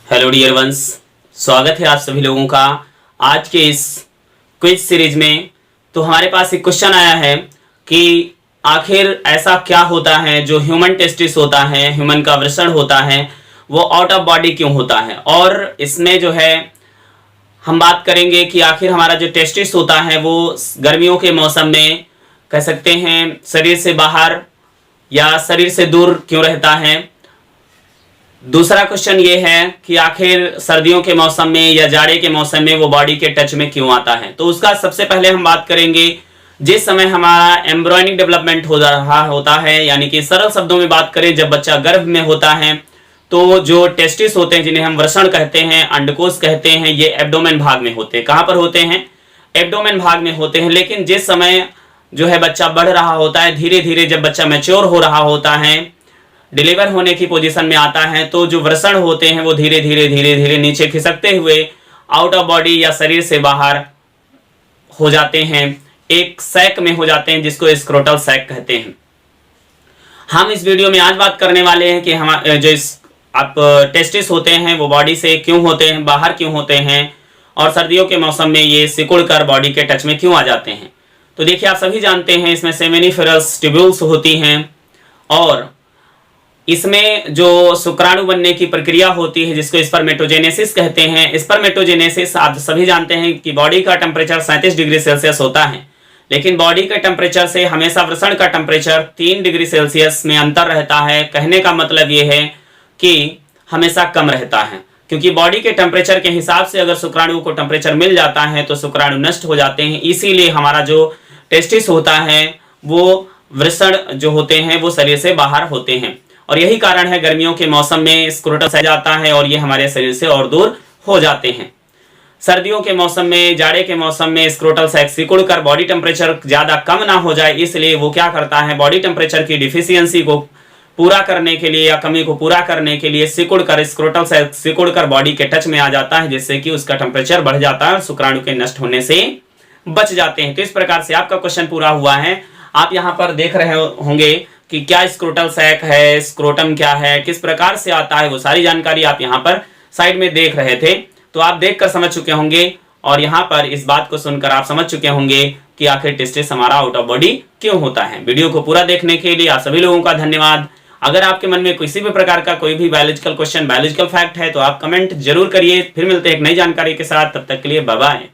Hello dear ones, स्वागत है आप सभी लोगों का आज के इस क्विज सीरीज में। तो हमारे पास एक क्वेश्चन आया है कि आखिर ऐसा क्या होता है जो ह्यूमन टेस्टिस होता है, ह्यूमन का वृषण होता है, वो आउट ऑफ बॉडी क्यों होता है। और इसमें जो है हम बात करेंगे कि आखिर हमारा जो टेस्टिस होता है वो गर्मियों के मौसम में कह सकते हैं शरीर से बाहर या शरीर से दूर क्यों रहता है। दूसरा क्वेश्चन ये है कि आखिर सर्दियों के मौसम में या जाड़े के मौसम में वो बॉडी के टच में क्यों आता है। तो उसका सबसे पहले हम बात करेंगे जिस समय हमारा एम्ब्रियोनिक डेवलपमेंट हो रहा होता है, यानी कि सरल शब्दों में बात करें जब बच्चा गर्भ में होता है तो जो टेस्टिस होते हैं जिन्हें हम वृषण कहते हैं, अंडकोश कहते हैं, ये एब्डोमेन भाग में होते हैं। कहां पर होते हैं? एब्डोमेन भाग में होते हैं। लेकिन जिस समय जो है बच्चा बढ़ रहा होता है, धीरे धीरे जब बच्चा मैच्योर हो रहा होता है, डिलीवर होने की पोजीशन में आता है, तो जो वृषण होते हैं वो धीरे धीरे नीचे खिसकते हुए आउट ऑफ बॉडी या शरीर से बाहर हो जाते हैं, एक सैक में हो जाते हैं जिसको स्क्रोटल सैक कहते हैं। हम इस वीडियो में आज बात करने वाले हैं कि हम जो आप टेस्टिस होते हैं वो बॉडी से क्यों होते हैं, बाहर क्यों होते हैं, और सर्दियों के मौसम में ये सिकुड़ कर बॉडी के टच में क्यों आ जाते हैं। तो देखिए, आप सभी जानते हैं इसमें सेमिनिफेरस ट्यूब्यूल्स होती हैं और इसमें जो शुक्राणु बनने की प्रक्रिया होती है जिसको स्पर्मेटोजेनेसिस कहते हैं। स्पर्मेटोजेनेसिस आप सभी जानते हैं कि बॉडी का टेम्परेचर 37 डिग्री सेल्सियस होता है, लेकिन बॉडी के टेम्परेचर से हमेशा वृषण का टेम्परेचर 3 डिग्री सेल्सियस में अंतर रहता है। कहने का मतलब ये है कि हमेशा कम रहता है, क्योंकि बॉडी के टेम्परेचर के हिसाब से अगर शुक्राणु को टेम्परेचर मिल जाता है तो शुक्राणु नष्ट हो जाते हैं। इसीलिए हमारा जो टेस्टिस होता है वो वृषण जो होते हैं वो शरीर से बाहर होते हैं, और यही कारण है गर्मियों के मौसम में स्क्रोटल सह जाता है और ये हमारे शरीर से और दूर हो जाते हैं। सर्दियों के मौसम में, जाड़े के मौसम में स्क्रोटल सैक सिकुड़ कर बॉडी टेम्परेचर ज्यादा कम ना हो जाए, इसलिए वो क्या करता है, बॉडी टेम्परेचर की डिफिशियंसी को पूरा करने के लिए या कमी को पूरा करने के लिए सिकुड़ कर स्क्रोटल सैक सिकुड़ कर बॉडी के टच में आ जाता है, जिससे कि उसका टेम्परेचर बढ़ जाता है और शुक्राणु के नष्ट होने से बच जाते हैं। तो इस प्रकार से आपका क्वेश्चन पूरा हुआ है। आप यहाँ पर देख रहे होंगे कि क्या स्क्रोटल सैक है, स्क्रोटम क्या है, किस प्रकार से आता है, वो सारी जानकारी आप यहाँ पर साइड में देख रहे थे। तो आप देखकर समझ चुके होंगे और यहाँ पर इस बात को सुनकर आप समझ चुके होंगे कि आखिर टेस्टिस हमारा आउट ऑफ बॉडी क्यों होता है। वीडियो को पूरा देखने के लिए आप सभी लोगों का धन्यवाद। अगर आपके मन में किसी भी प्रकार का कोई भी बायोलॉजिकल क्वेश्चन, बायोलॉजिकल फैक्ट है तो आप कमेंट जरूर करिए। फिर मिलते हैं एक नई जानकारी के साथ, तब तक के लिए बाय बाय।